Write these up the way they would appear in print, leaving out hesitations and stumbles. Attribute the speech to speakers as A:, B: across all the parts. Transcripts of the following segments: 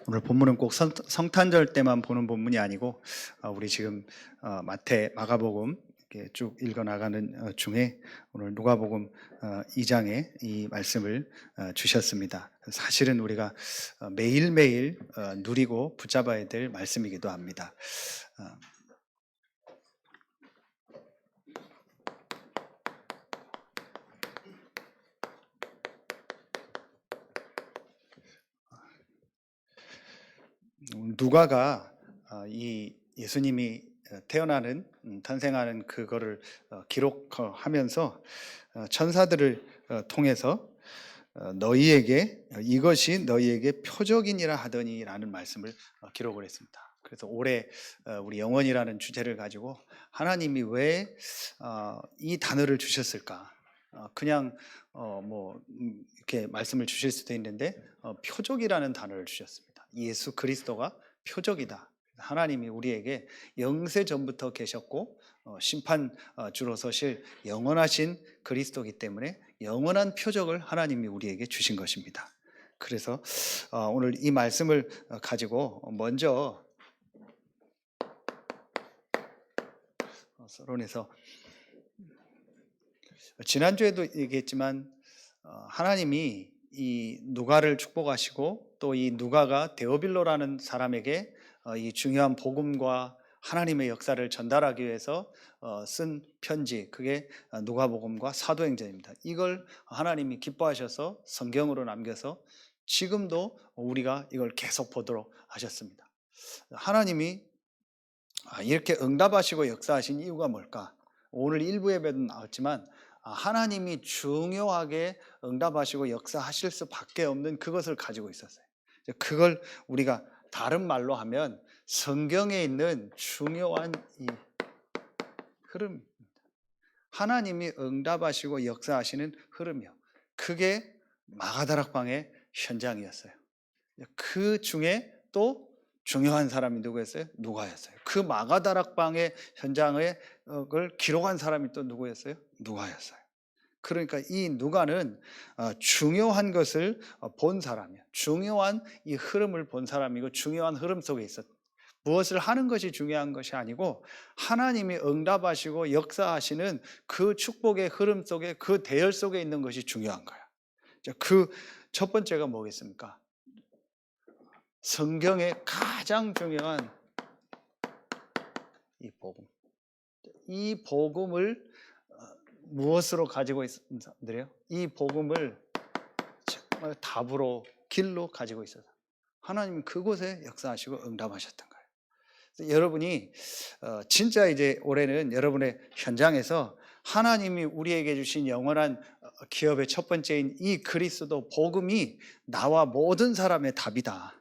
A: 오늘 본문은 꼭 성탄절 때만 보는 본문이 아니고 우리 지금 마태, 마가복음 이렇게 쭉 읽어 나가는 중에 오늘 누가복음 2장에 이 말씀을 주셨습니다. 사실은 우리가 매일매일 누리고 붙잡아야 될 말씀이기도 합니다. 어, 누가가 이 예수님이 태어나는 탄생하는 그거를 기록하면서 천사들을 통해서 너희에게 이것이 너희에게 표적이니라 하더니라는 말씀을 기록을 했습니다. 그래서 올해 우리 영원이라는 주제를 가지고 하나님이 왜 이 단어를 주셨을까? 그냥 이렇게 말씀을 주실 수도 있는데 표적이라는 단어를 주셨습니다. 예수 그리스도가 표적이다. 하나님이 우리에게 영세 전부터 계셨고 심판 주로 서실 영원하신 그리스도이기 때문에 영원한 표적을 하나님이 우리에게 주신 것입니다. 그래서 오늘 이 말씀을 가지고 먼저 서론에서 지난주에도 얘기했지만 하나님이 이 누가를 축복하시고 또 이 누가가 데오빌로라는 사람에게 이 중요한 복음과 하나님의 역사를 전달하기 위해서 쓴 편지, 그게 누가복음과 사도행전입니다. 이걸 하나님이 기뻐하셔서 성경으로 남겨서 지금도 우리가 이걸 계속 보도록 하셨습니다. 하나님이 이렇게 응답하시고 역사하신 이유가 뭘까? 오늘 일부 예배도 나왔지만 하나님이 중요하게 응답하시고 역사하실 수밖에 없는 그것을 가지고 있었어요. 그걸 우리가 다른 말로 하면 성경에 있는 중요한 이 흐름, 하나님이 응답하시고 역사하시는 흐름이요. 그게 마가다락방의 현장이었어요. 그 중에 또 중요한 사람이 누구였어요? 누가였어요. 그 마가다락방의 현장을 기록한 사람이 또 누구였어요? 누가였어요. 그러니까 이 누가는 중요한 것을 본 사람이야. 중요한 이 흐름을 본 사람이고 중요한 흐름 속에 있었. 무엇을 하는 것이 중요한 것이 아니고 하나님이 응답하시고 역사하시는 그 축복의 흐름 속에 그 대열 속에 있는 것이 중요한 거야. 그 첫 번째가 뭐겠습니까? 성경의 가장 중요한 이 복음. 이 복음을 무엇으로 가지고 있는 사람들이에요? 이 복음을 정말 답으로 길로 가지고 있어서 하나님은 그곳에 역사하시고 응답하셨던 거예요. 그래서 여러분이 진짜 이제 올해는 여러분의 현장에서 하나님이 우리에게 주신 영원한 기업의 첫 번째인 이 그리스도 복음이 나와 모든 사람의 답이다.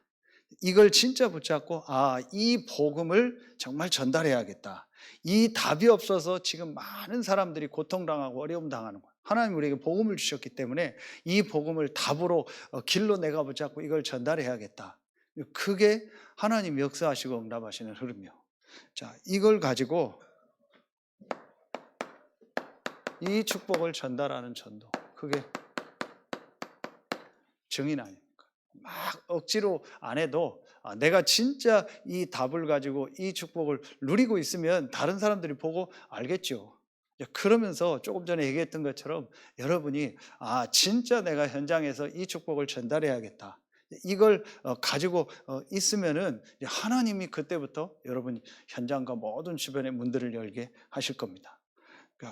A: 이걸 진짜 붙잡고 이 복음을 정말 전달해야겠다. 이 답이 없어서 지금 많은 사람들이 고통당하고 어려움 당하는 거예요. 하나님 우리에게 복음을 주셨기 때문에 이 복음을 답으로 길로 내가 붙잡고 이걸 전달해야겠다. 그게 하나님 역사하시고 응답하시는 흐름이요. 자, 이걸 가지고 이 축복을 전달하는 전도. 그게 증인 아닙니까? 막 억지로 안 해도 내가 진짜 이 답을 가지고 이 축복을 누리고 있으면 다른 사람들이 보고 알겠죠. 그러면서 조금 전에 얘기했던 것처럼 여러분이 진짜 내가 현장에서 이 축복을 전달해야겠다. 이걸 가지고 있으면은 하나님이 그때부터 여러분 현장과 모든 주변의 문들을 열게 하실 겁니다.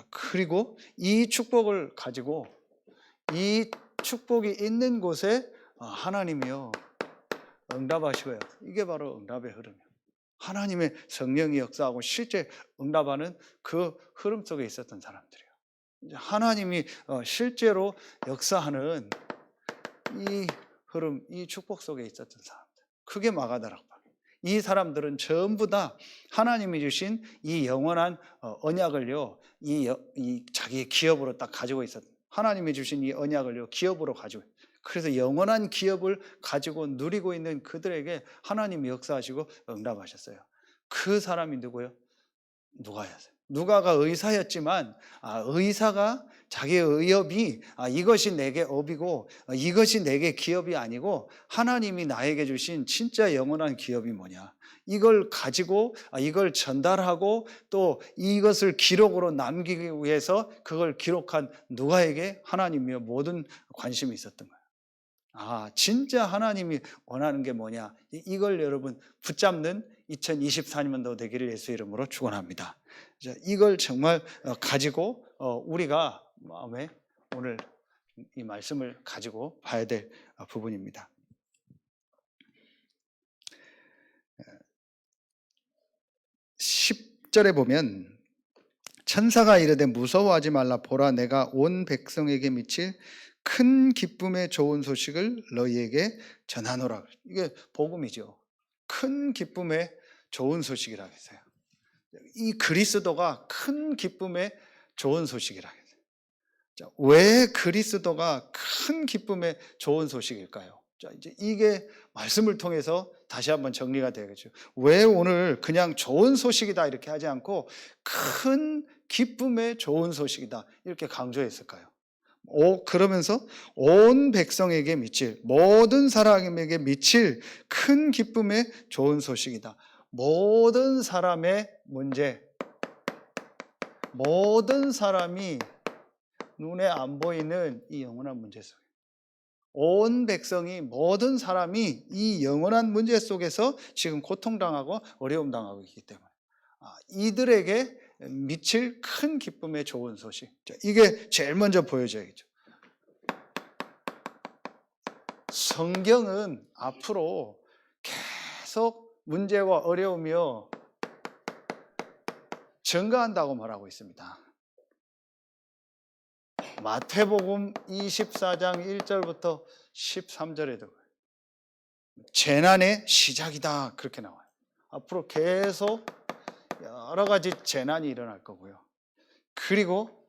A: 그리고 이 축복을 가지고 이 축복이 있는 곳에 하나님이요 응답하시고요. 이게 바로 응답의 흐름이에요. 하나님의 성령이 역사하고 실제 응답하는 그 흐름 속에 있었던 사람들이에요. 하나님이 실제로 역사하는 이 흐름, 이 축복 속에 있었던 사람들. 그게 마가다락방. 이 사람들은 전부 다 하나님이 주신 이 영원한 언약을요, 이 자기의 기업으로 딱 가지고 있었던. 하나님이 주신 이 언약을요, 기업으로 가지고. 그래서 영원한 기업을 가지고 누리고 있는 그들에게 하나님이 역사하시고 응답하셨어요. 그 사람이 누구요? 누가였어요. 누가가 의사였지만 의사가 자기의 의업이 이것이 내게 업이고 이것이 내게 기업이 아니고 하나님이 나에게 주신 진짜 영원한 기업이 뭐냐, 이걸 가지고 이걸 전달하고 또 이것을 기록으로 남기기 위해서 그걸 기록한 누가에게 하나님이여 모든 관심이 있었던 거예요. 진짜 하나님이 원하는 게 뭐냐, 이걸 여러분 붙잡는 2024년도 되기를 예수 이름으로 축원합니다. 이걸 정말 가지고 우리가 마음에 오늘 이 말씀을 가지고 봐야 될 부분입니다. 10절에 보면 천사가 이르되 무서워하지 말라, 보라 내가 온 백성에게 미칠 큰 기쁨의 좋은 소식을 너희에게 전하노라. 이게 복음이죠. 큰 기쁨의 좋은 소식이라고 했어요. 이 그리스도가 큰 기쁨의 좋은 소식이라고 했어요. 자, 왜 그리스도가 큰 기쁨의 좋은 소식일까요? 자, 이제 이게 말씀을 통해서 다시 한번 정리가 되겠죠. 왜 오늘 그냥 좋은 소식이다 이렇게 하지 않고 큰 기쁨의 좋은 소식이다 이렇게 강조했을까요? 그러면서 온 백성에게 미칠, 모든 사람에게 미칠 큰 기쁨의 좋은 소식이다. 모든 사람의 문제, 모든 사람이 눈에 안 보이는 이 영원한 문제 속에, 온 백성이, 모든 사람이 이 영원한 문제 속에서 지금 고통당하고 어려움 당하고 있기 때문에 이들에게 미칠 큰 기쁨의 좋은 소식, 이게 제일 먼저 보여져야겠죠. 성경은 앞으로 계속 문제와 어려움이요 증가한다고 말하고 있습니다. 마태복음 24장 1절부터 13절에도 재난의 시작이다 그렇게 나와요. 앞으로 계속 여러 가지 재난이 일어날 거고요. 그리고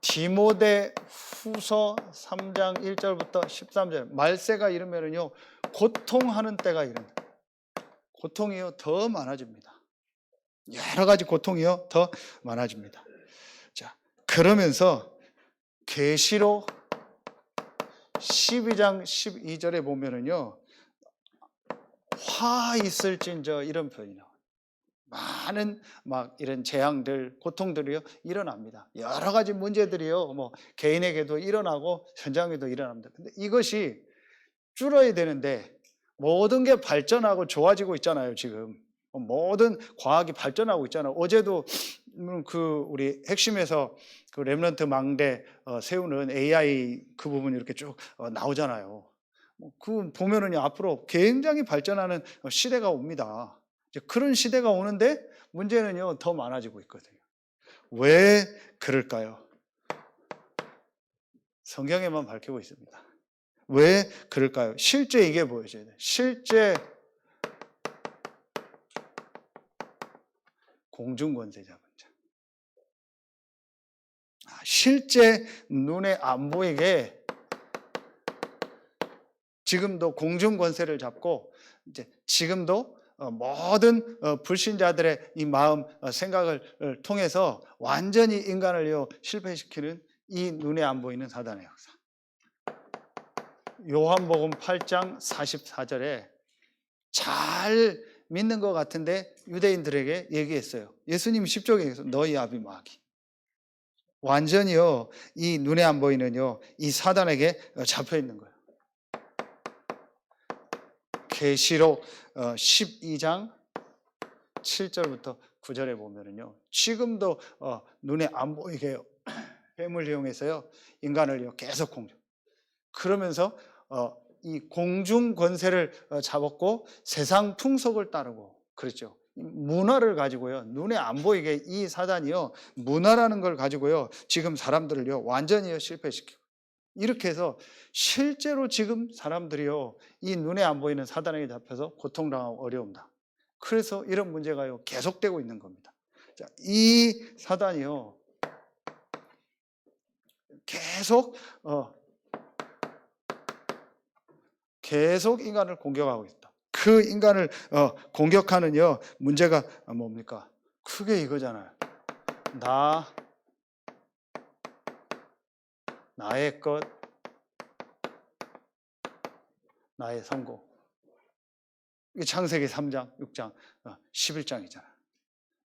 A: 디모데 후서 3장 1절부터 13절 말세가 이르면은요 고통하는 때가 이른다. 고통이요 더 많아집니다. 여러 가지 고통이요 더 많아집니다. 자, 그러면서 계시록 12장 12절에 보면은요 화 있을진저 이런 표현이 나와요. 많은 이런 재앙들, 고통들이요 일어납니다. 여러 가지 문제들이요 개인에게도 일어나고 현장에도 일어납니다. 근데 이것이 줄어야 되는데 모든 게 발전하고 좋아지고 있잖아요. 지금 모든 과학이 발전하고 있잖아요. 어제도 우리 핵심에서 그 렘넌트 망대 세우는 AI 그 부분이 이렇게 쭉 나오잖아요. 그 보면은요 앞으로 굉장히 발전하는 시대가 옵니다. 그런 시대가 오는데 문제는요 더 많아지고 있거든요. 왜 그럴까요? 성경에만 밝히고 있습니다. 왜 그럴까요? 실제 이게 보여져야 돼요. 실제 공중권세 잡은 자, 실제 눈에 안 보이게 지금도 공중권세를 잡고 이제 지금도 모든 불신자들의 이 마음 생각을 통해서 완전히 인간을 실패시키는 이 눈에 안 보이는 사단의 역사. 요한복음 8장 44절에 잘 믿는 것 같은데 유대인들에게 얘기했어요. 예수님이 십자가에 얘기해서 너희 아비 마귀. 완전히요 이 눈에 안 보이는요 이 사단에게 잡혀 있는 거예요. 계시록 12장 7절부터 9절에 보면은요 지금도 눈에 안 보이게 뱀을 이용해서요 인간을 계속 공격. 그러면서 이 공중 권세를 잡았고 세상 풍속을 따르고 그렇죠. 문화를 가지고요 눈에 안 보이게 이 사단이요 문화라는 걸 가지고요 지금 사람들을요 완전히 실패시키고 이렇게 해서 실제로 지금 사람들이요 이 눈에 안 보이는 사단에게 잡혀서 고통당하고 어려움다. 그래서 이런 문제가요 계속되고 있는 겁니다. 자, 이 사단이요 계속 인간을 공격하고 있다. 그 인간을 공격하는요 문제가 뭡니까? 크게 이거잖아요. 나, 나의 것, 나의 성공. 이게 창세기 3장, 6장, 11장이잖아.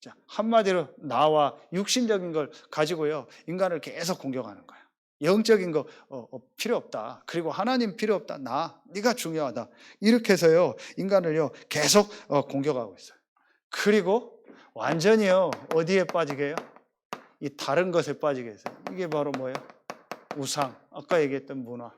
A: 자, 한마디로 나와 육신적인 걸 가지고요, 인간을 계속 공격하는 거야. 영적인 거 필요 없다. 그리고 하나님 필요 없다. 네가 중요하다. 이렇게 해서요, 인간을요 계속 공격하고 있어요. 그리고 완전히요 어디에 빠지게 해요? 이 다른 것에 빠지게 해서 이게 바로 뭐예요? 우상. 아까 얘기했던 문화.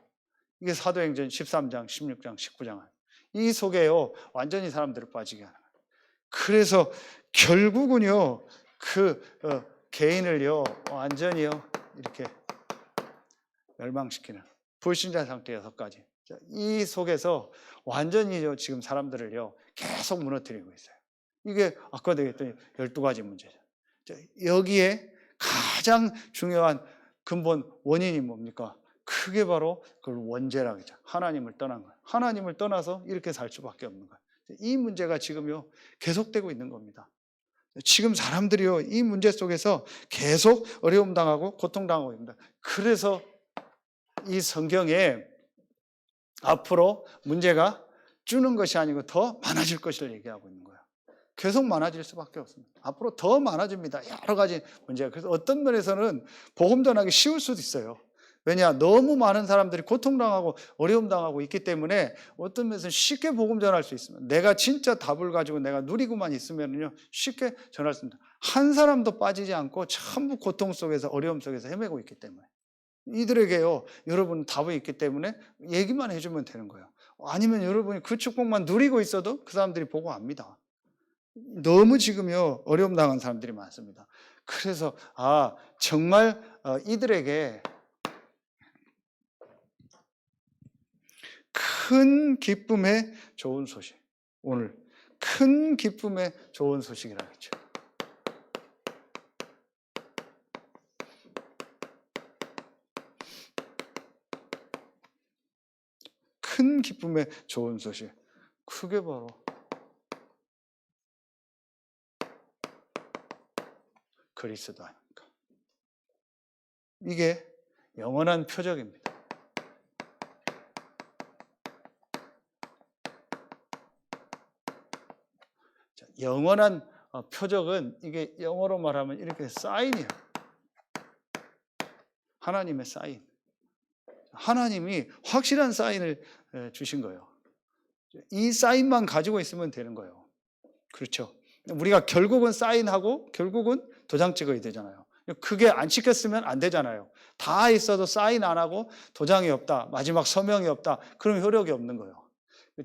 A: 이게 사도행전 13장, 16장, 19장. 이 속에요 완전히 사람들을 빠지게 하는 거예요. 그래서 결국은요 그 개인을요 완전히요 이렇게 멸망시키는 불신자 상태 6가지. 이 속에서 완전히요 지금 사람들을요 계속 무너뜨리고 있어요. 이게 아까 얘기했던 12가지 문제죠. 여기에 가장 중요한 근본 원인이 뭡니까? 그게 바로 그걸 원죄라고 하죠. 하나님을 떠난 거예요. 하나님을 떠나서 이렇게 살 수밖에 없는 거예요. 이 문제가 지금요 계속되고 있는 겁니다. 지금 사람들이요 이 문제 속에서 계속 어려움 당하고 고통 당하고 있습니다. 그래서 이 성경에 앞으로 문제가 주는 것이 아니고 더 많아질 것을 얘기하고 있는 거예요. 계속 많아질 수밖에 없습니다. 앞으로 더 많아집니다. 여러 가지 문제가. 그래서 어떤 면에서는 복음 전하기 쉬울 수도 있어요. 왜냐? 너무 많은 사람들이 고통당하고 어려움 당하고 있기 때문에 어떤 면에서는 쉽게 복음 전할 수 있습니다. 내가 진짜 답을 가지고 내가 누리고만 있으면요 쉽게 전할 수 있습니다. 한 사람도 빠지지 않고 전부 고통 속에서 어려움 속에서 헤매고 있기 때문에 이들에게요 여러분 답이 있기 때문에 얘기만 해주면 되는 거예요. 아니면 여러분이 그 축복만 누리고 있어도 그 사람들이 보고 압니다. 너무 지금요 어려움 당한 사람들이 많습니다. 그래서 정말 이들에게 큰 기쁨의 좋은 소식, 오늘 큰 기쁨의 좋은 소식이라겠죠. 큰 기쁨의 좋은 소식, 그게 바로 그리스도 아닙니까? 이게 영원한 표적입니다. 영원한 표적은 이게 영어로 말하면 이렇게 사인이에요. 하나님의 사인. 하나님이 확실한 사인을 주신 거예요. 이 사인만 가지고 있으면 되는 거예요. 그렇죠. 우리가 결국은 사인하고 결국은 도장 찍어야 되잖아요. 그게 안 찍혔으면 안 되잖아요. 다 있어도 사인 안 하고 도장이 없다, 마지막 서명이 없다, 그럼 효력이 없는 거예요.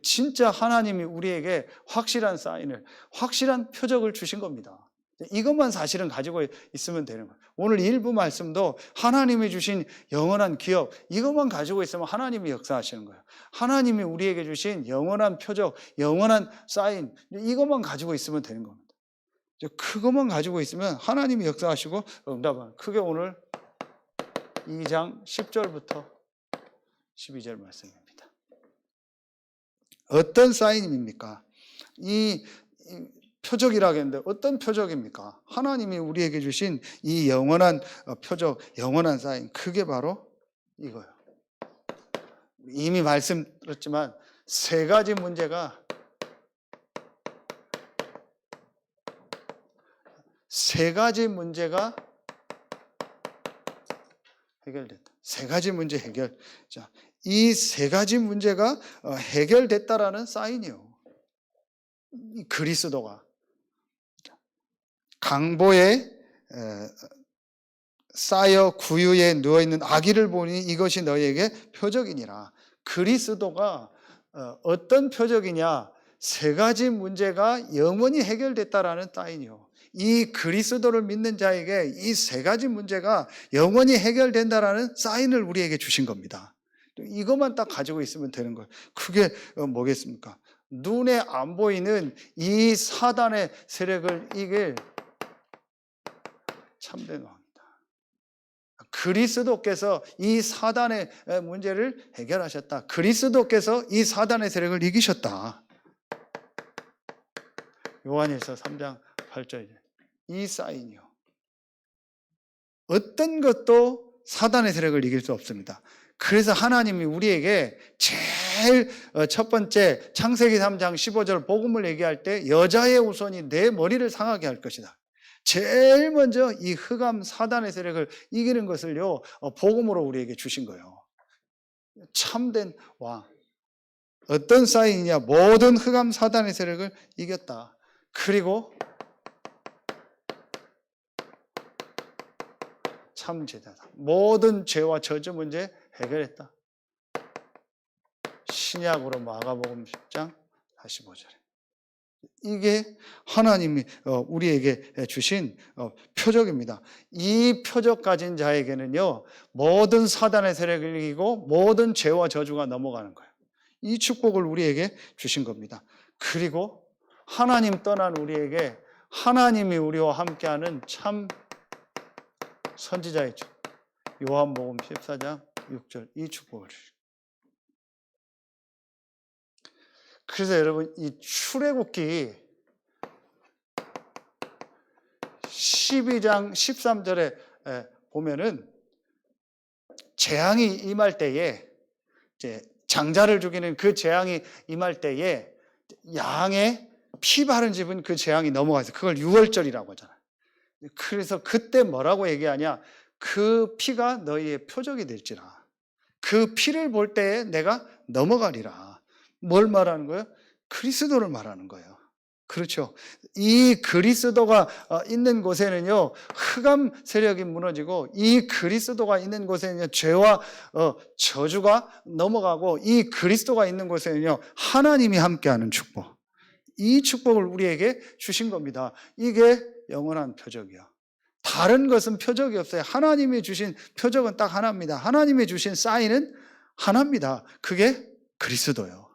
A: 진짜 하나님이 우리에게 확실한 사인을, 확실한 표적을 주신 겁니다. 이것만 사실은 가지고 있으면 되는 거예요. 오늘 일부 말씀도 하나님이 주신 영원한 기업, 이것만 가지고 있으면 하나님이 역사하시는 거예요. 하나님이 우리에게 주신 영원한 표적, 영원한 사인, 이것만 가지고 있으면 되는 겁니다. 그것만 가지고 있으면 하나님이 역사하시고 응답하는. 그게 오늘 2장 10절부터 12절 말씀입니다. 어떤 사인입니까? 이 표적이라고 했는데 어떤 표적입니까? 하나님이 우리에게 주신 이 영원한 표적, 영원한 사인, 그게 바로 이거예요. 이미 말씀드렸지만 세 가지 문제가 해결됐다. 세 가지 문제 해결. 자, 이 세 가지 문제가 해결됐다라는 사인이요. 그리스도가 강보에 쌓여 구유에 누워있는 아기를 보니 이것이 너희에게 표적이니라. 그리스도가 어떤 표적이냐? 세 가지 문제가 영원히 해결됐다라는 사인이요. 이 그리스도를 믿는 자에게 이 세 가지 문제가 영원히 해결된다라는 사인을 우리에게 주신 겁니다. 이것만 딱 가지고 있으면 되는 거예요. 그게 뭐겠습니까? 눈에 안 보이는 이 사단의 세력을 이길 참된 왕이다. 그리스도께서 이 사단의 문제를 해결하셨다. 그리스도께서 이 사단의 세력을 이기셨다. 요한일서 3장 8절 이 사인이요. 어떤 것도 사단의 세력을 이길 수 없습니다. 그래서 하나님이 우리에게 제일 첫 번째 창세기 3장 15절 복음을 얘기할 때 여자의 후손이 내 머리를 상하게 할 것이다. 제일 먼저 이 흑암 사단의 세력을 이기는 것을요, 복음으로 우리에게 주신 거예요. 참된 왕. 어떤 사인이냐? 모든 흑암 사단의 세력을 이겼다. 그리고 참 제자다. 모든 죄와 저주 문제 해결했다. 신약으로 마가복음 10장 45절에. 이게 하나님이 우리에게 주신 표적입니다. 이 표적 가진 자에게는요, 모든 사단의 세력을 이기고 모든 죄와 저주가 넘어가는 거예요. 이 축복을 우리에게 주신 겁니다. 그리고 하나님 떠난 우리에게 하나님이 우리와 함께하는 참 선지자의 축복. 요한복음 14장 6절 이 축복을 주시고. 그래서 여러분 이 출애굽기 12장 13절에 보면은 재앙이 임할 때에 이제 장자를 죽이는 그 재앙이 임할 때에 양의 피 바른 집은 그 재앙이 넘어가서 그걸 유월절이라고 하잖아요. 그래서 그때 뭐라고 얘기하냐? 그 피가 너희의 표적이 될지라. 그 피를 볼 때에 내가 넘어가리라. 뭘 말하는 거예요? 그리스도를 말하는 거예요. 그렇죠. 이 그리스도가 있는 곳에는요, 흑암 세력이 무너지고, 이 그리스도가 있는 곳에는요, 죄와 저주가 넘어가고, 이 그리스도가 있는 곳에는요, 하나님이 함께하는 축복. 이 축복을 우리에게 주신 겁니다. 이게 영원한 표적이요. 다른 것은 표적이 없어요. 하나님이 주신 표적은 딱 하나입니다. 하나님이 주신 사인은 하나입니다. 그게 그리스도요.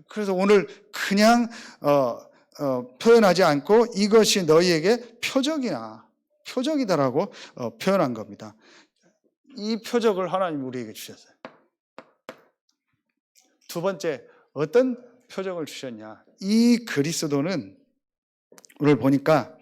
A: 그래서 오늘 그냥 표현하지 않고 이것이 너희에게 표적이다라고 표현한 겁니다. 이 표적을 하나님 우리에게 주셨어요. 두 번째, 어떤 표적을 주셨냐? 이 그리스도는 오늘 보니까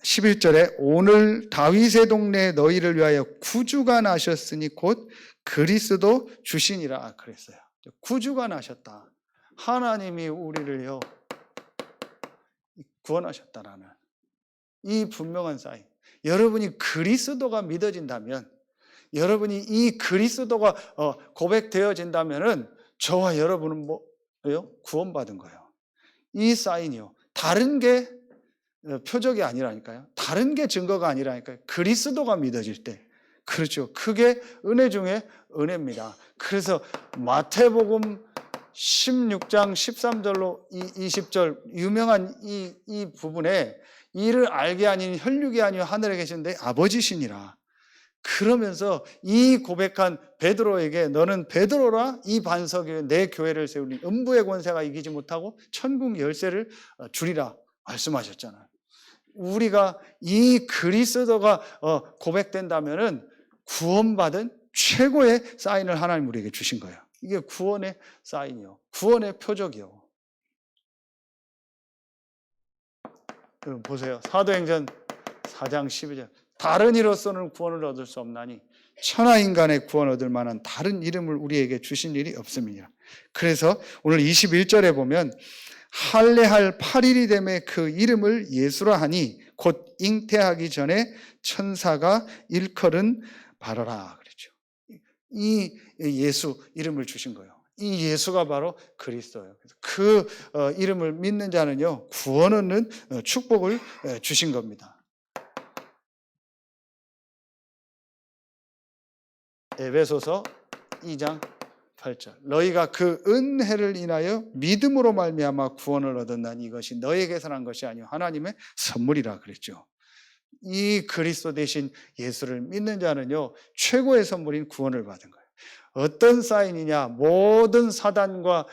A: 11절에 오늘 다윗의 동네에 너희를 위하여 구주가 나셨으니 곧 그리스도 주시니라 그랬어요. 구주가 나셨다. 하나님이 우리를요 구원하셨다라는 이 분명한 사인. 여러분이 그리스도가 믿어진다면, 여러분이 이 그리스도가 고백되어진다면은 저와 여러분은 뭐요? 구원받은 거예요. 이 사인이요. 다른 게 표적이 아니라니까요. 다른 게 증거가 아니라니까요. 그리스도가 믿어질 때. 그렇죠. 그게 은혜 중에 은혜입니다. 그래서 마태복음 16장 13절로 20절 유명한 이 부분에 이를 알게 아닌 혈육이 아니요 하늘에 계신데 아버지시니라. 그러면서 이 고백한 베드로에게 너는 베드로라 이 반석 위에 내 교회를 세우니 음부의 권세가 이기지 못하고 천국 열쇠를 주리라 말씀하셨잖아요. 우리가 이 그리스도가 고백된다면은 구원받은 최고의 사인을 하나님 우리에게 주신 거예요. 이게 구원의 사인이요. 구원의 표적이요. 여러분 보세요. 사도행전 4장 12절. 다른 이로서는 구원을 얻을 수 없나니 천하인간의 구원 얻을 만한 다른 이름을 우리에게 주신 일이 없음이니라. 그래서 오늘 21절에 보면 할례할 8일이 되매 그 이름을 예수라 하니 곧 잉태하기 전에 천사가 일컬은 바라라 그랬죠. 이 예수 이름을 주신 거예요. 이 예수가 바로 그리스도예요. 그 이름을 믿는 자는요 구원 얻는 축복을 주신 겁니다. 에베소서 2장 8절 너희가 그 은혜를 인하여 믿음으로 말미암아 구원을 얻었나니 이것이 너희에게서 난 것이 아니요 하나님의 선물이라 그랬죠. 이 그리스도 대신 예수를 믿는 자는요 최고의 선물인 구원을 받은 거예요. 어떤 사인이냐? 모든 사단과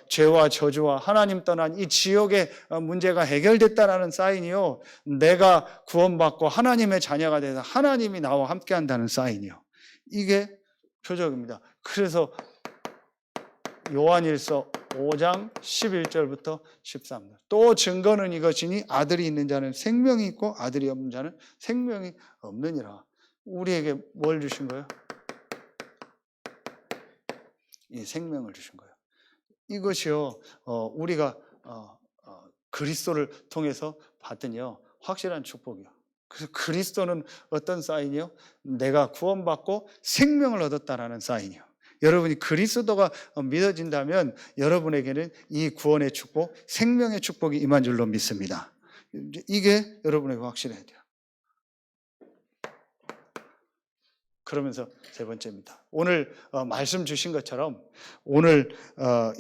A: 죄와 저주와 하나님 떠난 이 지옥의 문제가 해결됐다라는 사인이요 내가 구원받고 하나님의 자녀가 돼서 하나님이 나와 함께한다는 사인이요. 이게 표적입니다. 그래서 요한일서 5장 11절부터 13절. 또 증거는 이것이니 아들이 있는 자는 생명이 있고 아들이 없는 자는 생명이 없느니라. 우리에게 뭘 주신 거예요? 이 생명을 주신 거예요. 이것이요, 우리가 그리스도를 통해서 받은요 확실한 축복이요. 그래서 그리스도는 어떤 사인이요? 내가 구원받고 생명을 얻었다라는 사인이요. 여러분이 그리스도가 믿어진다면 여러분에게는 이 구원의 축복, 생명의 축복이 임한 줄로 믿습니다. 이게 여러분에게 확실해야 돼요. 그러면서 세 번째입니다. 오늘 말씀 주신 것처럼, 오늘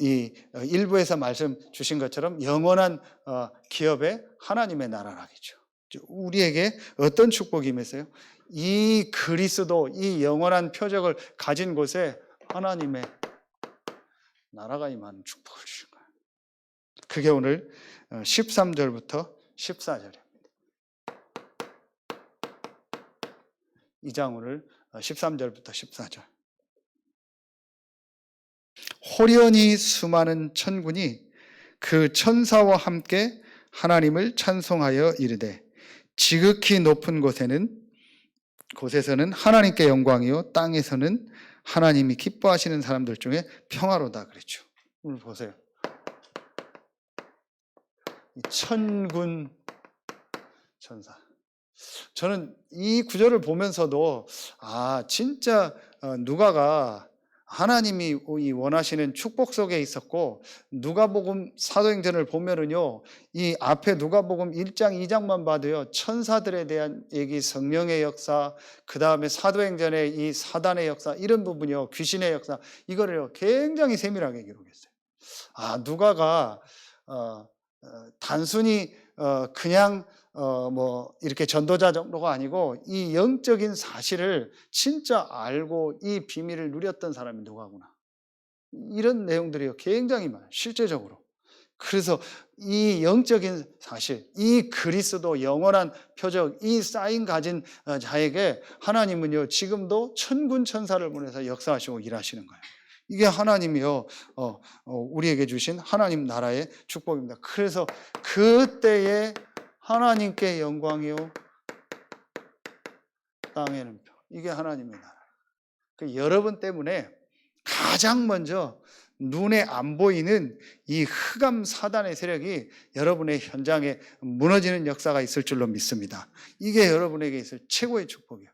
A: 이 일부에서 말씀 주신 것처럼 영원한 기업의 하나님의 나라라겠죠. 우리에게 어떤 축복이 임했어요? 이 그리스도, 이 영원한 표적을 가진 곳에 하나님의 나라가 임하는 축복을 주신 거예요. 그게 오늘 13절부터 14절입니다. 2장 오늘 13절부터 14절. 호련히 수많은 천군이 그 천사와 함께 하나님을 찬송하여 이르되 지극히 높은 곳에서는 하나님께 영광이요 땅에서는 하나님이 기뻐하시는 사람들 중에 평화로다 그랬죠. 오늘 보세요. 이 천군 천사. 저는 이 구절을 보면서도 진짜 누가가 하나님이 이 원하시는 축복 속에 있었고, 누가복음 사도행전을 보면은요 이 앞에 누가복음 1장 2장만 봐도요 천사들에 대한 얘기, 성령의 역사, 그 다음에 사도행전의 이 사단의 역사, 이런 부분이요, 귀신의 역사, 이거를 굉장히 세밀하게 기록했어요. 누가가 단순히 그냥 이렇게 전도자 정도가 아니고 이 영적인 사실을 진짜 알고 이 비밀을 누렸던 사람이 누가구나. 이런 내용들이 굉장히 많아요, 실제적으로. 그래서 이 영적인 사실, 이 그리스도 영원한 표적, 이 사인 가진 자에게 하나님은요 지금도 천군 천사를 보내서 역사하시고 일하시는 거예요. 이게 하나님이요 우리에게 주신 하나님 나라의 축복입니다. 그래서 그때에 하나님께 영광이요 땅에는 평. 이게 하나님의 나라. 여러분 때문에 가장 먼저 눈에 안 보이는 이 흑암 사단의 세력이 여러분의 현장에 무너지는 역사가 있을 줄로 믿습니다. 이게 여러분에게 있을 최고의 축복이에요.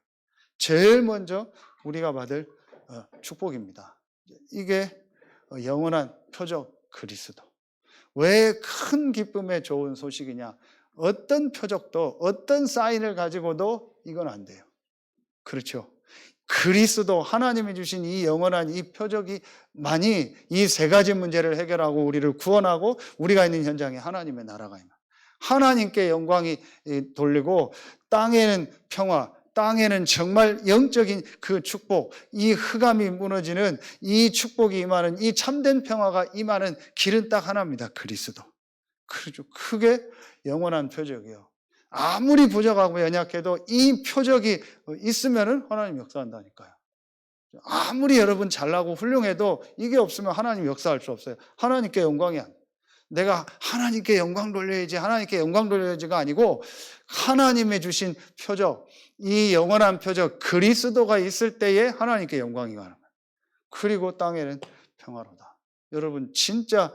A: 제일 먼저 우리가 받을 축복입니다. 이게 영원한 표적 그리스도. 왜 큰 기쁨의 좋은 소식이냐? 어떤 표적도, 어떤 사인을 가지고도 이건 안 돼요. 그렇죠? 그리스도, 하나님이 주신 이 영원한 이 표적이 만이 이 세 가지 문제를 해결하고 우리를 구원하고 우리가 있는 현장에 하나님의 나라가 있는, 하나님께 영광이 돌리고 땅에는 평화, 땅에는 정말 영적인 그 축복, 이 흑암이 무너지는 이 축복이 임하는, 이 참된 평화가 임하는 길은 딱 하나입니다. 그리스도. 그렇죠. 그게 영원한 표적이요. 아무리 부족하고 연약해도 이 표적이 있으면은 하나님 역사한다니까요. 아무리 여러분 잘나고 훌륭해도 이게 없으면 하나님 역사할 수 없어요. 하나님께 영광이 안 돼요. 내가 하나님께 영광 돌려야지, 하나님께 영광 돌려야지가 아니고 하나님의 주신 표적, 이 영원한 표적 그리스도가 있을 때에 하나님께 영광이 가는 거예요. 그리고 땅에는 평화로다. 여러분 진짜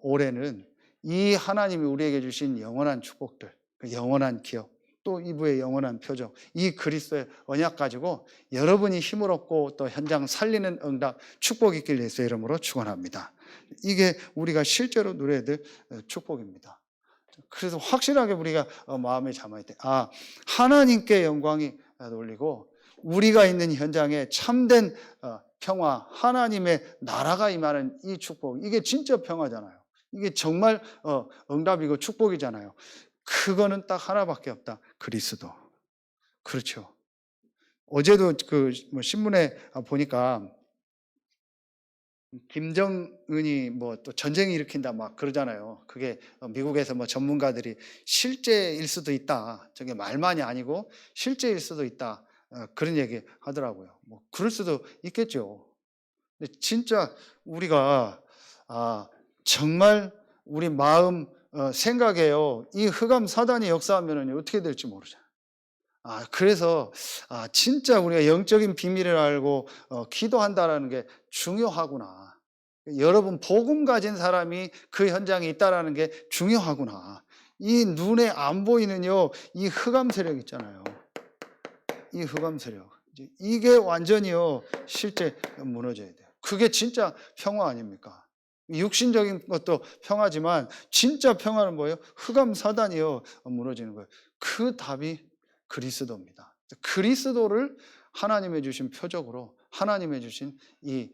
A: 올해는 이 하나님이 우리에게 주신 영원한 축복들, 그 영원한 기업, 또 이부의 영원한 표적, 이 그리스도의 언약 가지고 여러분이 힘을 얻고 또 현장 살리는 응답, 축복 있길 예수의 이름으로 축원합니다. 이게 우리가 실제로 누려야 될 축복입니다. 그래서 확실하게 우리가 마음에 담아야 돼. 하나님께 영광이 돌리고 우리가 있는 현장에 참된 평화, 하나님의 나라가 임하는 이 축복, 이게 진짜 평화잖아요. 이게 정말 응답이고 축복이잖아요. 그거는 딱 하나밖에 없다. 그리스도. 그렇죠. 어제도 신문에 보니까 김정은이 또 전쟁 일으킨다 막 그러잖아요. 그게 미국에서 전문가들이 실제일 수도 있다. 저게 말만이 아니고 실제일 수도 있다. 그런 얘기 하더라고요. 그럴 수도 있겠죠. 근데 진짜 우리가 정말 우리 마음 생각에요. 이 흑암 사단이 역사하면 어떻게 될지 모르잖아요. 그래서 진짜 우리가 영적인 비밀을 알고 기도한다라는 게 중요하구나. 여러분 복음 가진 사람이 그 현장에 있다라는 게 중요하구나. 이 눈에 안 보이는요, 이 흑암 세력 있잖아요. 이 흑암 세력. 이게 완전히요, 실제 무너져야 돼요. 그게 진짜 평화 아닙니까? 육신적인 것도 평화지만 진짜 평화는 뭐예요? 흑암 사단이요, 무너지는 거예요. 그 답이 그리스도입니다. 그리스도를 하나님의 주신 표적으로, 하나님의 주신 이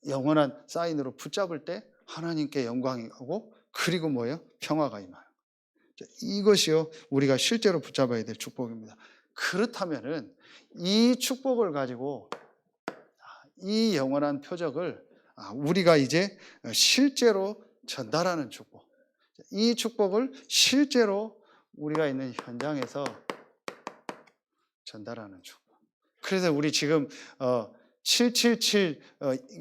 A: 영원한 사인으로 붙잡을 때 하나님께 영광이 오고, 그리고 뭐예요? 평화가 임하요. 이것이요, 우리가 실제로 붙잡아야 될 축복입니다. 그렇다면은 이 축복을 가지고 이 영원한 표적을 우리가 이제 실제로 전달하는 축복, 이 축복을 실제로 우리가 있는 현장에서 전달하는 축복. 그래서 우리 지금 777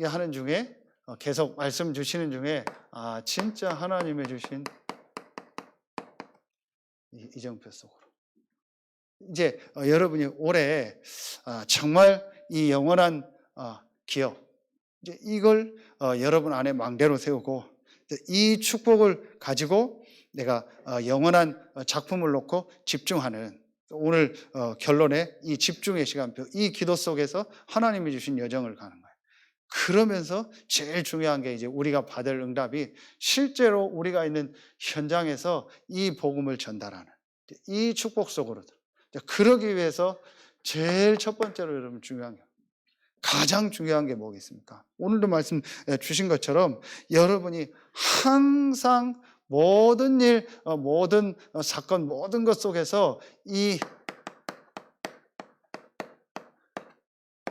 A: 하는 중에 계속 말씀 주시는 중에 진짜 하나님의 주신 이정표 속으로 이제 여러분이 올해 정말 이 영원한 기업, 이제 이걸 여러분 안에 망대로 세우고, 이 축복을 가지고 내가 영원한 작품을 놓고 집중하는, 오늘 결론에 이 집중의 시간표, 이 기도 속에서 하나님이 주신 여정을 가는 거예요. 그러면서 제일 중요한 게 이제 우리가 받을 응답이 실제로 우리가 있는 현장에서 이 복음을 전달하는, 이 축복 속으로. 그러기 위해서 제일 첫 번째로 여러분 중요한 게, 가장 중요한 게 뭐겠습니까? 오늘도 말씀 주신 것처럼 여러분이 항상 모든 일, 모든 사건, 모든 것 속에서 이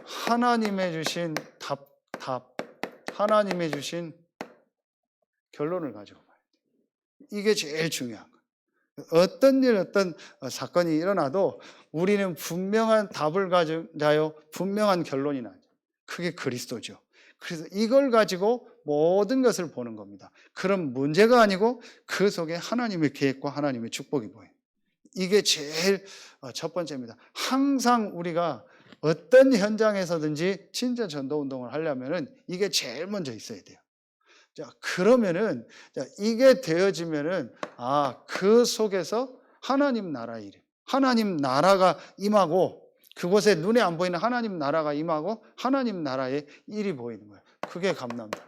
A: 하나님의 주신 답, 하나님의 주신 결론을 가지고 봐야 돼요. 이게 제일 중요한 거예요. 어떤 일, 어떤 사건이 일어나도 우리는 분명한 답을 가져요, 분명한 결론이 나죠. 그게 그리스도죠. 그래서 이걸 가지고 모든 것을 보는 겁니다. 그럼 문제가 아니고 그 속에 하나님의 계획과 하나님의 축복이 보여요. 이게 제일 첫 번째입니다. 항상 우리가 어떤 현장에서든지 진짜 전도운동을 하려면은 이게 제일 먼저 있어야 돼요. 자, 그러면은, 이게 되어지면은, 그 속에서 하나님 나라의 일, 하나님 나라가 임하고, 그곳에 눈에 안 보이는 하나님 나라가 임하고, 하나님 나라의 일이 보이는 거예요. 그게 감사합니다.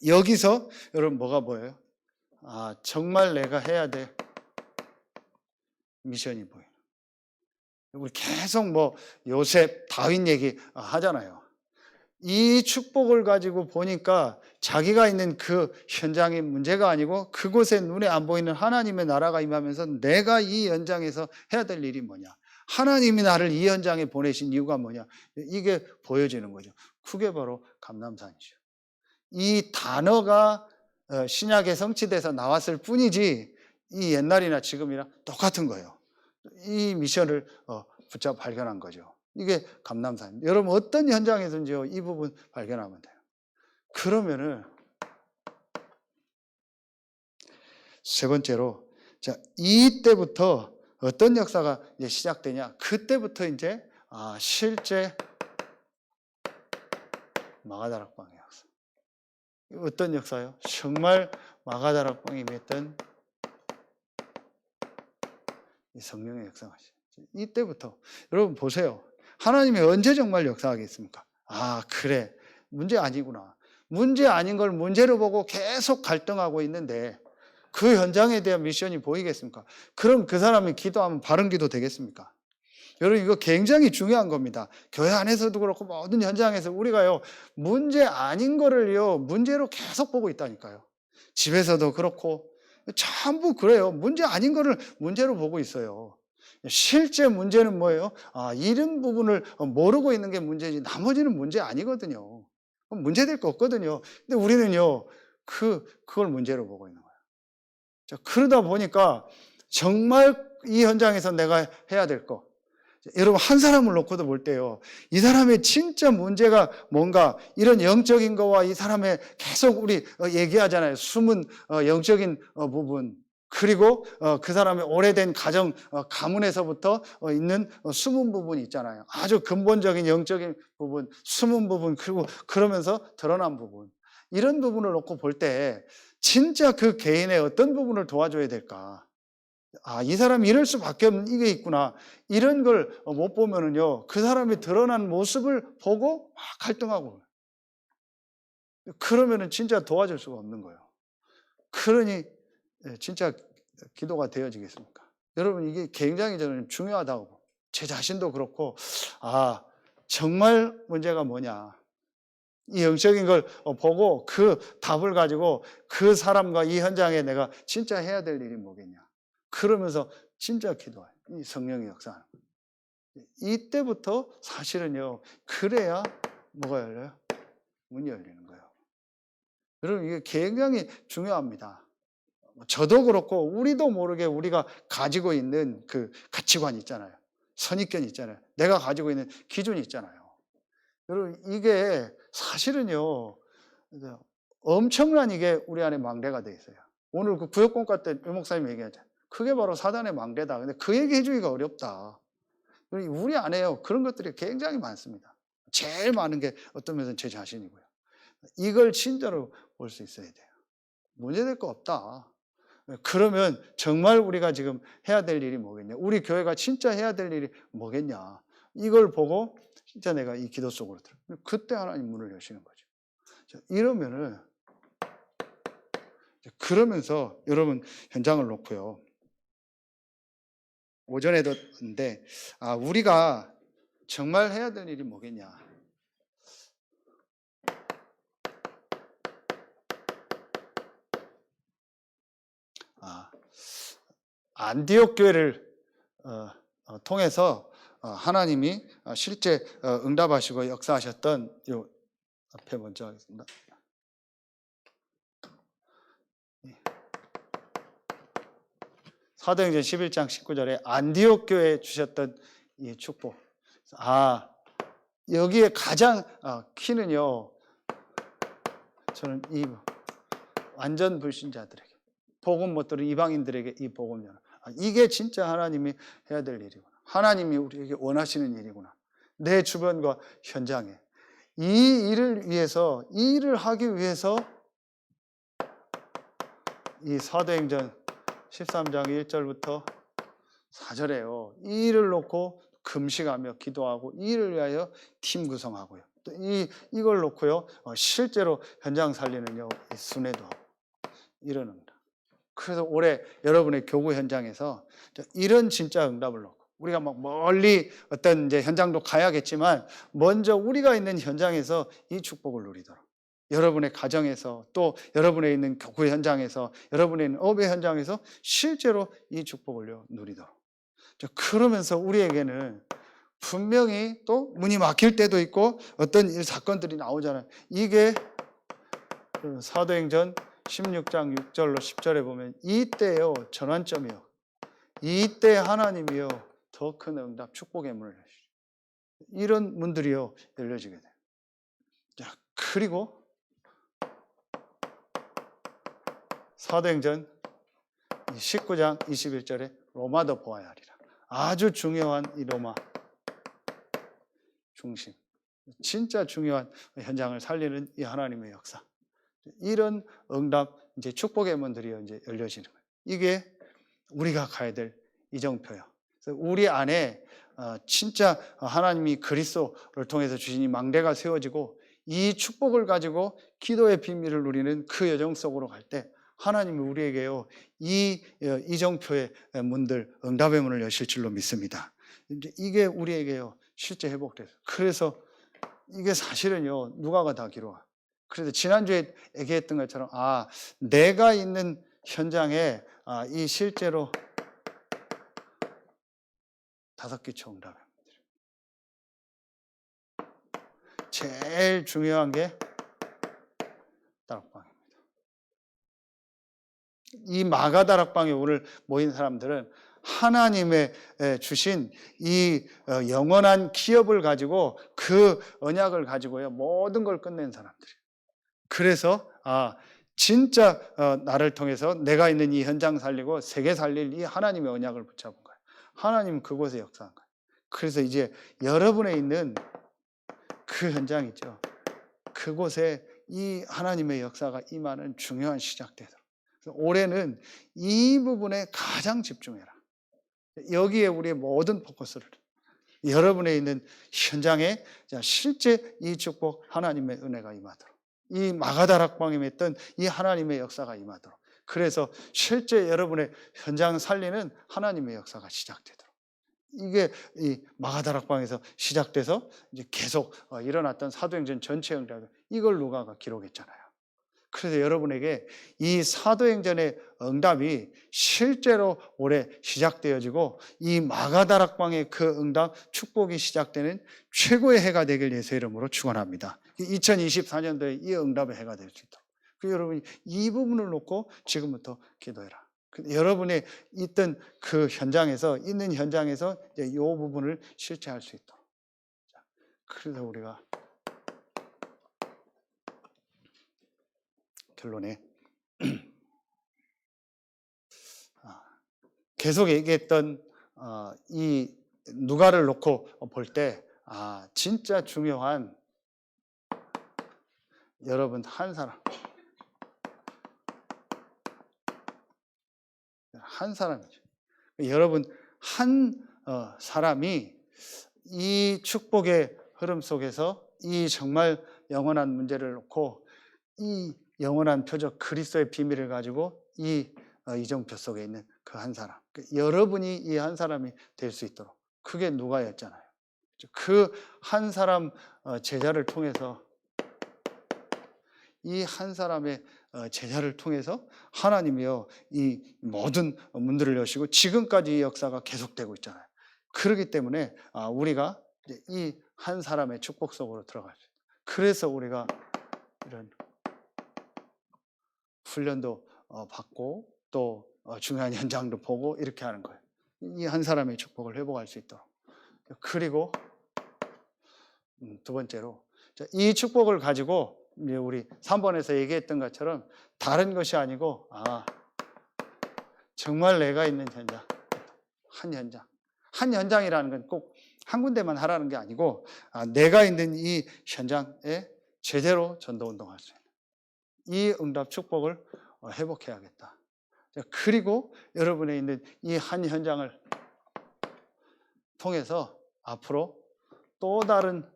A: 여기서 여러분 뭐가 보여요? 정말 내가 해야 될 미션이 보여요. 우리 계속 뭐 요셉, 다윗 얘기 하잖아요. 이 축복을 가지고 보니까 자기가 있는 그 현장이 문제가 아니고 그곳에 눈에 안 보이는 하나님의 나라가 임하면서 내가 이 현장에서 해야 될 일이 뭐냐, 하나님이 나를 이 현장에 보내신 이유가 뭐냐, 이게 보여지는 거죠. 그게 바로 감람산이죠. 이 단어가 신약에 성취돼서 나왔을 뿐이지 이 옛날이나 지금이나 똑같은 거예요. 이 미션을 붙잡아 발견한 거죠. 이게 감람산입니다. 여러분 어떤 현장에서든지요, 이 부분 발견하면 돼요. 그러면은 세 번째로, 자, 이때부터 어떤 역사가 이제 시작되냐? 그때부터 이제 실제 마가다락방의 역사. 어떤 역사요? 정말 마가다락방이 임했던 이 성령의 역사가 이때부터. 여러분 보세요. 하나님이 언제 정말 역사하겠습니까? 그래, 문제 아니구나. 문제 아닌 걸 문제로 보고 계속 갈등하고 있는데 그 현장에 대한 미션이 보이겠습니까? 그럼 그 사람이 기도하면 바른 기도 되겠습니까? 여러분 이거 굉장히 중요한 겁니다. 교회 안에서도 그렇고 모든 현장에서 우리가요, 문제 아닌 거를요 문제로 계속 보고 있다니까요. 집에서도 그렇고 전부 그래요. 문제 아닌 거를 문제로 보고 있어요. 실제 문제는 뭐예요? 이런 부분을 모르고 있는 게 문제지 나머지는 문제 아니거든요. 문제될 거 없거든요. 근데 우리는요 그걸 문제로 보고 있는 거예요. 자, 그러다 보니까 정말 이 현장에서 내가 해야 될 거, 여러분 한 사람을 놓고도 볼 때요. 이 사람의 진짜 문제가 뭔가 이런 영적인 거와 이 사람의 계속 우리 얘기하잖아요. 숨은 영적인 부분. 그리고 그 사람의 오래된 가정 가문에서부터 있는 숨은 부분이 있잖아요. 아주 근본적인 영적인 부분, 숨은 부분, 그리고 그러면서 드러난 부분. 이런 부분을 놓고 볼 때 진짜 그 개인의 어떤 부분을 도와줘야 될까? 아, 이 사람이 이럴 수밖에 없는 이게 있구나. 이런 걸 못 보면은요, 그 사람이 드러난 모습을 보고 막 갈등하고. 그러면은 진짜 도와줄 수가 없는 거예요. 그러니 진짜 기도가 되어지겠습니까? 여러분, 이게 굉장히 저는 중요하다고. 제 자신도 그렇고, 아, 정말 문제가 뭐냐. 이 영적인 걸 보고 그 답을 가지고 그 사람과 이 현장에 내가 진짜 해야 될 일이 뭐겠냐. 그러면서 진짜 기도해요. 이 성령의 역사하는 거예요. 이때부터 사실은요, 그래야 뭐가 열려요? 문이 열리는 거예요. 여러분, 이게 굉장히 중요합니다. 저도 그렇고, 우리도 모르게 우리가 가지고 있는 그 가치관 있잖아요. 선입견 있잖아요. 내가 가지고 있는 기준이 있잖아요. 여러분, 이게 사실은요, 엄청난 이게 우리 안에 망대가 돼 있어요. 오늘 그 구역공과 때 유 목사님 얘기하잖아요. 그게 바로 사단의 망대다. 근데 그 얘기 해주기가 어렵다. 우리 안에요, 그런 것들이 굉장히 많습니다. 제일 많은 게 어떤 면에서는 제 자신이고요. 이걸 진짜로 볼 수 있어야 돼요. 문제될 거 없다. 그러면 정말 우리가 지금 해야 될 일이 뭐겠냐? 우리 교회가 진짜 해야 될 일이 뭐겠냐? 이걸 보고 진짜 내가 이 기도 속으로 들어. 그때 하나님 문을 여시는 거죠. 이러면은 그러면서 여러분 현장을 놓고요. 오전에도 했는데 우리가 정말 해야 될 일이 뭐겠냐? 안디옥 교회를 통해서 하나님이 실제 응답하시고 역사하셨던 요 앞에 먼저 하겠습니다. 사도행전 11장 19절에 안디옥 교회에 주셨던 이 축복. 여기에 가장 키는요, 저는 이 완전 불신자들에게, 복음 못 들은 이방인들에게 이 복음 연합. 이게 진짜 하나님이 해야 될 일이구나. 하나님이 우리에게 원하시는 일이구나. 내 주변과 현장에. 이 일을 위해서, 이 일을 하기 위해서 이 사도행전 13장 1절부터 4절에요. 이 일을 놓고 금식하며 기도하고 이 일을 위하여 팀 구성하고요. 또 이걸 놓고요. 실제로 현장 살리는요. 순회도 하고 이러는 거다. 그래서 올해 여러분의 교구 현장에서 이런 진짜 응답을 놓고 우리가 막 멀리 어떤 이제 현장도 가야겠지만 먼저 우리가 있는 현장에서 이 축복을 누리도록 여러분의 가정에서 또 여러분의 있는 교구 현장에서 여러분의 있는 업의 현장에서 실제로 이 축복을 누리도록 그러면서 우리에게는 분명히 또 문이 막힐 때도 있고 어떤 일 사건들이 나오잖아요. 이게 사도행전 16장 6절로 10절에 보면 이때요 전환점이요. 이때 하나님이요 더 큰 응답 축복의 문을 여시죠. 이런 문들이요 열려지게 돼요. 자, 그리고 사도행전 19장 21절에 로마도 보아야 하리라. 아주 중요한 이 로마 중심, 진짜 중요한 현장을 살리는 이 하나님의 역사. 이런 응답, 이제 축복의 문들이 이제 열려지는 거예요. 이게 우리가 가야 될 이정표예요. 그래서 우리 안에 진짜 하나님이 그리스도를 통해서 주신 이 망대가 세워지고 이 축복을 가지고 기도의 비밀을 누리는 그 여정 속으로 갈 때 하나님이 우리에게요 이 이정표의 문들, 응답의 문을 여실 줄로 믿습니다. 이제 이게 우리에게요 실제 회복돼서 그래서 이게 사실은요 누가가 다 기록하. 그래서 지난주에 얘기했던 것처럼 내가 있는 현장에 이 실제로 5개 총답입니다. 제일 중요한 게 다락방입니다. 이 마가 다락방에 오늘 모인 사람들은 하나님의 주신 이 영원한 기업을 가지고 그 언약을 가지고요 모든 걸 끝낸 사람들이에요. 그래서 진짜 나를 통해서 내가 있는 이 현장 살리고 세계 살릴 이 하나님의 언약을 붙잡은 거예요. 하나님은 그곳에 역사한 거예요. 그래서 이제 여러분에 있는 그 현장이죠. 그곳에 이 하나님의 역사가 임하는 중요한 시작대죠. 올해는 이 부분에 가장 집중해라. 여기에 우리의 모든 포커스를 여러분에 있는 현장에 실제 이 축복 하나님의 은혜가 임하도록 이 마가다락방에 맺던 이 하나님의 역사가 임하도록 그래서 실제 여러분의 현장 살리는 하나님의 역사가 시작되도록 이게 이 마가다락방에서 시작돼서 이제 계속 일어났던 사도행전 전체 응답 이걸 누가가 기록했잖아요. 그래서 여러분에게 이 사도행전의 응답이 실제로 올해 시작되어지고 이 마가다락방의 그 응답 축복이 시작되는 최고의 해가 되길 예수의 이름으로 축원합니다. 2024년도에 이 응답의 해가 될 수 있도록. 그리고 여러분이 이 부분을 놓고 지금부터 기도해라. 여러분이 있던 그 현장에서 있는 현장에서 이제 이 부분을 실체할 수 있도록. 그래서 우리가 결론에 계속 얘기했던 이 누가를 놓고 볼 때 진짜 중요한 여러분 한 사람이죠. 여러분 한 사람이 이 축복의 흐름 속에서 이 정말 영원한 문제를 놓고 이 영원한 표적 그리스도의 비밀을 가지고 이 이정표 속에 있는 그 한 사람 여러분이 이 한 사람이 될 수 있도록 그게 누가였잖아요. 그 한 사람 제자를 통해서 이 한 사람의 제자를 통해서 하나님이요 이 모든 문들을 여시고 지금까지 이 역사가 계속되고 있잖아요. 그렇기 때문에 우리가 이 한 사람의 축복 속으로 들어갈 수 있다. 그래서 우리가 이런 훈련도 받고 또 중요한 현장도 보고 이렇게 하는 거예요. 이 한 사람의 축복을 회복할 수 있도록. 그리고 두 번째로 이 축복을 가지고 이제 우리 3번에서 얘기했던 것처럼 다른 것이 아니고 정말 내가 있는 현장, 한 현장이라는 건 꼭 한 군데만 하라는 게 아니고 내가 있는 이 현장에 제대로 전도운동할 수 있는 이 응답 축복을 회복해야겠다. 그리고 여러분에 있는 이 한 현장을 통해서 앞으로 또 다른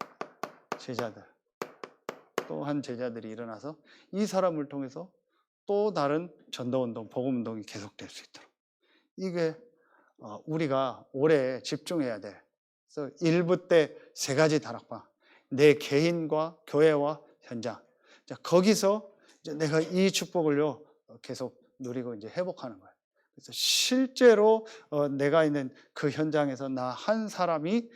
A: 제자들, 또 한 제자들이 일어나서 이 사람을 통해서 또 다른 전도운동, 복음운동이 계속될 수 있도록. 이게 우리가 올해 집중해야 돼. 그래서 1부 때 3가지 다락방, 내 개인과 교회와 현장. 거기서 이제 내가 이 축복을요 계속 누리고 이제 회복하는 거예요. 그래서 실제로 내가 있는 그 현장에서 나 한 사람이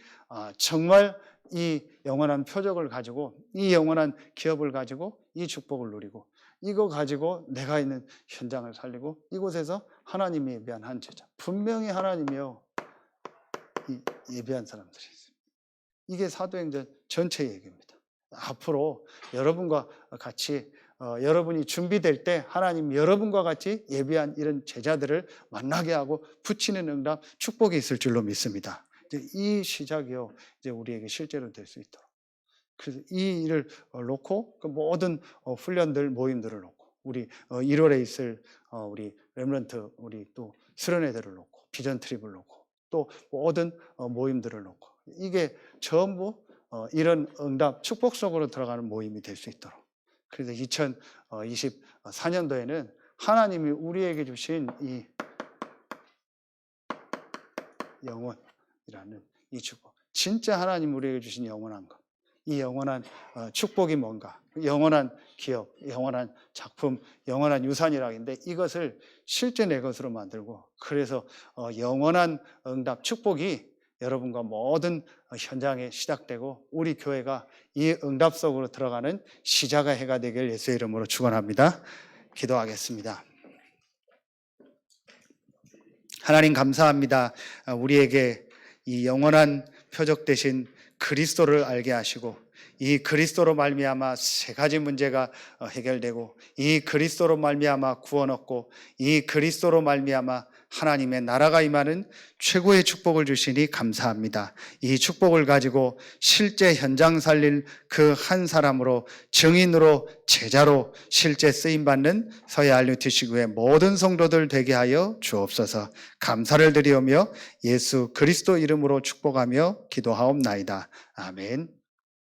A: 정말 이 영원한 표적을 가지고 이 영원한 기업을 가지고 이 축복을 누리고 이거 가지고 내가 있는 현장을 살리고 이곳에서 하나님이 예비한 한 제자 분명히 하나님이요 예비한 사람들이 있어요. 이게 사도행전 전체 얘기입니다. 앞으로 여러분과 같이 여러분이 준비될 때 하나님 여러분과 같이 예비한 이런 제자들을 만나게 하고 붙이는 응답 축복이 있을 줄로 믿습니다. 이 시작이요 이제 우리에게 실제로 될 수 있도록 그래서 이 일을 놓고 그 모든 훈련들 모임들을 놓고 우리 1월에 있을 우리 렘넌트 우리 또 수련회들을 놓고 비전 트립을 놓고 또 모든 모임들을 놓고 이게 전부 이런 응답 축복 속으로 들어가는 모임이 될 수 있도록 그래서 2024년도에는 하나님이 우리에게 주신 이 영원이라는 이 축복 진짜 하나님 우리에게 주신 영원한 것 이 영원한 축복이 뭔가 영원한 기업, 영원한 작품, 영원한 유산이라고 했는데 이것을 실제 내 것으로 만들고 그래서 영원한 응답 축복이 여러분과 모든 현장에 시작되고 우리 교회가 이 응답 속으로 들어가는 시작의 해가 되길 예수의 이름으로 축원합니다. 기도하겠습니다. 하나님 감사합니다. 우리에게 이 영원한 표적 되신 그리스도를 알게 하시고 이 그리스도로 말미암아 세 가지 문제가 해결되고 이 그리스도로 말미암아 구원 얻고 이 그리스도로 말미암아 하나님의 나라가 임하는 최고의 축복을 주시니 감사합니다. 이 축복을 가지고 실제 현장 살릴 그 한 사람으로 증인으로 제자로 실제 쓰임받는 서해 알류티시구의 모든 성도들 되게 하여 주옵소서. 감사를 드리오며 예수 그리스도 이름으로 축복하며 기도하옵나이다. 아멘.